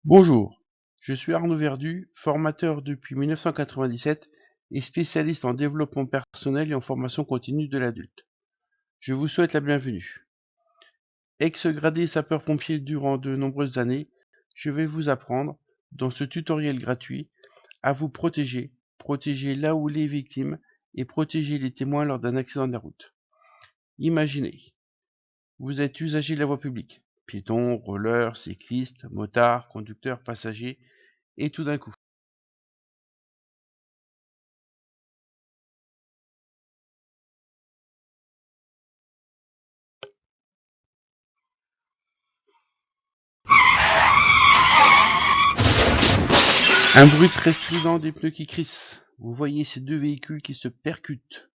Bonjour, je suis Arnaud Verdu, formateur depuis 1997 et spécialiste en développement personnel et en formation continue de l'adulte. Je vous souhaite la bienvenue. Ex-gradé sapeur-pompier durant de nombreuses années, je vais vous apprendre, dans ce tutoriel gratuit, à vous protéger là où les victimes et protéger les témoins lors d'un accident de la route. Imaginez, vous êtes usager de la voie publique, piéton, roller, cycliste, motard, conducteur, passager, et tout d'un coup, un bruit très strident des pneus qui crissent. Vous voyez ces deux véhicules qui se percutent.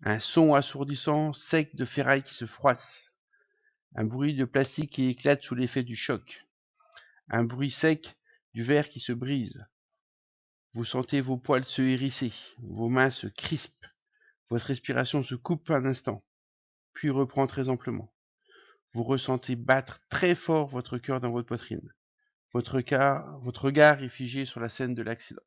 Un son assourdissant, sec de ferraille qui se froisse. Un bruit de plastique qui éclate sous l'effet du choc. Un bruit sec du verre qui se brise. Vous sentez vos poils se hérisser, vos mains se crispent. Votre respiration se coupe un instant, puis reprend très amplement. Vous ressentez battre très fort votre cœur dans votre poitrine. Votre regard est figé sur la scène de l'accident.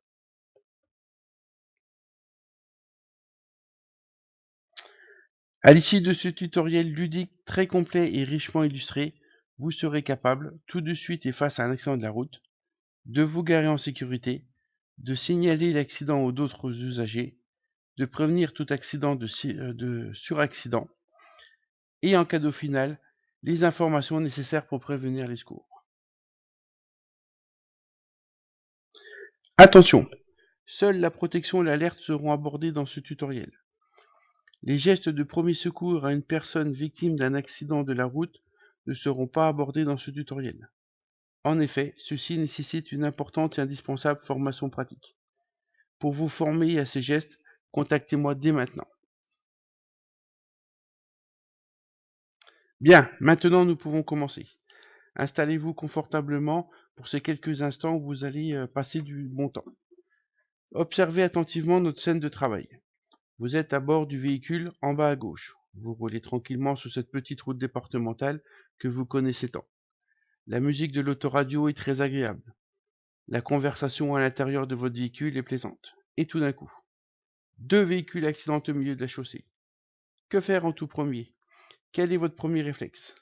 À l'issue de ce tutoriel ludique très complet et richement illustré, vous serez capable, tout de suite et face à un accident de la route, de vous garer en sécurité, de signaler l'accident aux autres usagers, de prévenir tout accident de suraccident, et en cadeau final, les informations nécessaires pour prévenir les secours. Attention, seule la protection et l'alerte seront abordées dans ce tutoriel. Les gestes de premier secours à une personne victime d'un accident de la route ne seront pas abordés dans ce tutoriel. En effet, ceci nécessite une importante et indispensable formation pratique. Pour vous former à ces gestes, contactez-moi dès maintenant. Bien, maintenant nous pouvons commencer. Installez-vous confortablement pour ces quelques instants où vous allez passer du bon temps. Observez attentivement notre scène de travail. Vous êtes à bord du véhicule en bas à gauche. Vous roulez tranquillement sur cette petite route départementale que vous connaissez tant. La musique de l'autoradio est très agréable. La conversation à l'intérieur de votre véhicule est plaisante. Et tout d'un coup, deux véhicules accidentent au milieu de la chaussée. Que faire en tout premier? Quel est votre premier réflexe?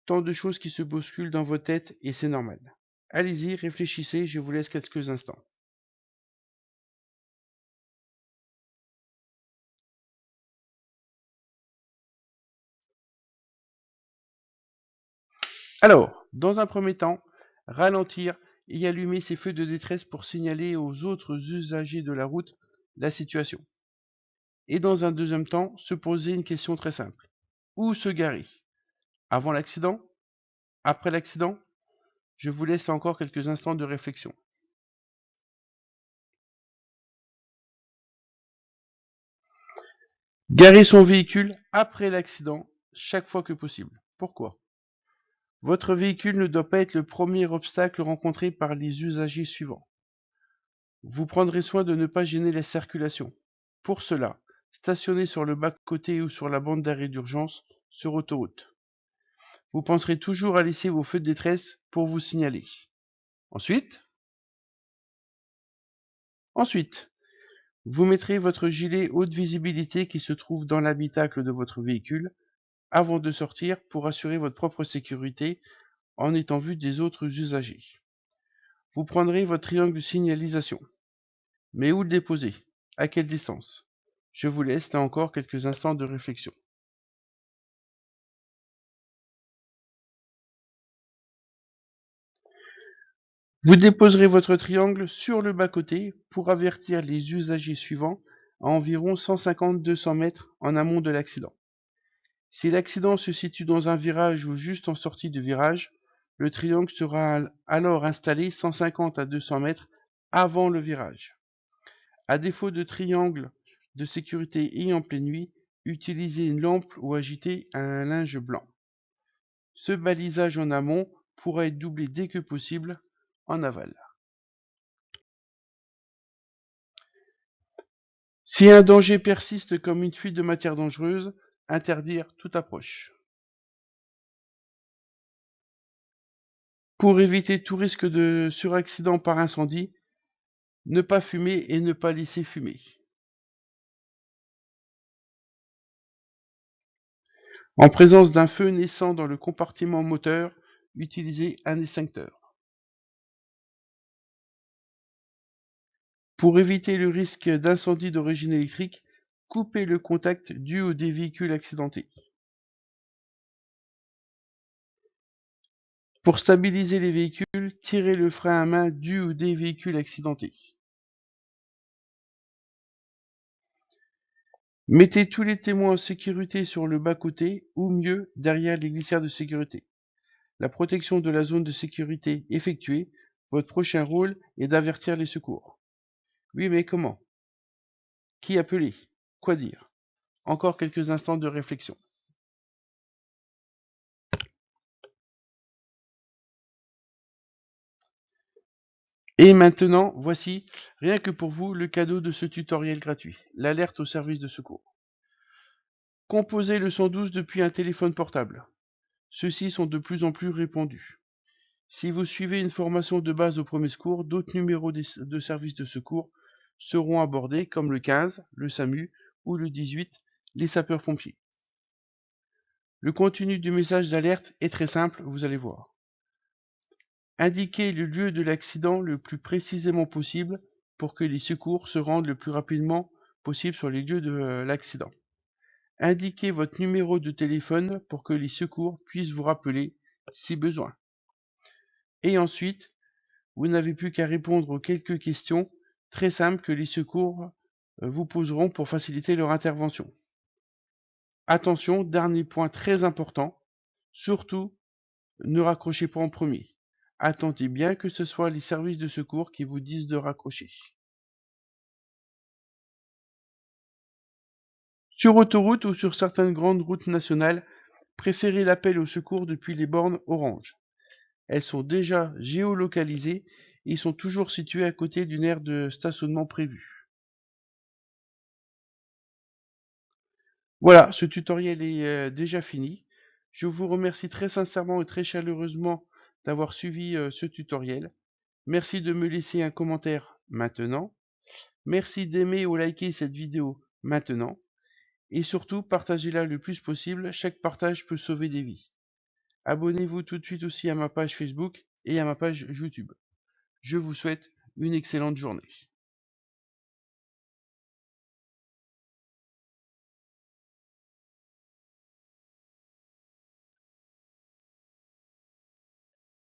Tant de choses qui se bousculent dans votre tête et c'est normal. Allez-y, réfléchissez, je vous laisse quelques instants. Alors, dans un premier temps, ralentir et allumer ces feux de détresse pour signaler aux autres usagers de la route la situation. Et dans un deuxième temps, se poser une question très simple. Où se garer? Avant l'accident? Après l'accident? Je vous laisse encore quelques instants de réflexion. Garer son véhicule après l'accident, chaque fois que possible. Pourquoi? Votre véhicule ne doit pas être le premier obstacle rencontré par les usagers suivants. Vous prendrez soin de ne pas gêner la circulation. Pour cela, stationnez sur le bas-côté ou sur la bande d'arrêt d'urgence sur autoroute. Vous penserez toujours à laisser vos feux de détresse pour vous signaler. Ensuite, vous mettrez votre gilet haute visibilité qui se trouve dans l'habitacle de votre véhicule avant de sortir pour assurer votre propre sécurité en étant vu des autres usagers. Vous prendrez votre triangle de signalisation. Mais où le déposer? À quelle distance? Je vous laisse là encore quelques instants de réflexion. Vous déposerez votre triangle sur le bas-côté pour avertir les usagers suivants à environ 150-200 mètres en amont de l'accident. Si l'accident se situe dans un virage ou juste en sortie de virage, le triangle sera alors installé 150 à 200 mètres avant le virage. À défaut de triangle de sécurité et en pleine nuit, utilisez une lampe ou agitez un linge blanc. Ce balisage en amont pourra être doublé dès que possible en aval. Si un danger persiste comme une fuite de matière dangereuse, interdire toute approche. Pour éviter tout risque de suraccident par incendie, ne pas fumer et ne pas laisser fumer. En présence d'un feu naissant dans le compartiment moteur, utilisez un extincteur. Pour éviter le risque d'incendie d'origine électrique, coupez le contact dû au des véhicules accidentés. Pour stabiliser les véhicules, tirez le frein à main dû au des véhicules accidentés. Mettez tous les témoins en sécurité sur le bas-côté ou mieux derrière les glissières de sécurité. La protection de la zone de sécurité effectuée, votre prochain rôle est d'avertir les secours. Oui, mais comment? Qui appeler? Quoi dire? Encore quelques instants de réflexion. Et maintenant, voici, rien que pour vous, le cadeau de ce tutoriel gratuit, l'alerte au service de secours. Composez le 112 depuis un téléphone portable. Ceux-ci sont de plus en plus répandus. Si vous suivez une formation de base au premier secours, d'autres numéros de service de secours seront abordés comme le 15, le SAMU ou le 18, les sapeurs-pompiers. Le contenu du message d'alerte est très simple, vous allez voir. Indiquez le lieu de l'accident le plus précisément possible pour que les secours se rendent le plus rapidement possible sur les lieux de l'accident. Indiquez votre numéro de téléphone pour que les secours puissent vous rappeler si besoin. Et ensuite, vous n'avez plus qu'à répondre aux quelques questions très simples que les secours vous poseront pour faciliter leur intervention. Attention, dernier point très important, surtout ne raccrochez pas en premier. Attendez bien que ce soit les services de secours qui vous disent de raccrocher. Sur autoroute ou sur certaines grandes routes nationales, préférez l'appel au secours depuis les bornes orange. Elles sont déjà géolocalisées et sont toujours situées à côté d'une aire de stationnement prévue. Voilà, ce tutoriel est déjà fini. Je vous remercie très sincèrement et très chaleureusement d'avoir suivi ce tutoriel. Merci de me laisser un commentaire maintenant. Merci d'aimer ou liker cette vidéo maintenant. Et surtout, partagez-la le plus possible. Chaque partage peut sauver des vies. Abonnez-vous tout de suite aussi à ma page Facebook et à ma page YouTube. Je vous souhaite une excellente journée.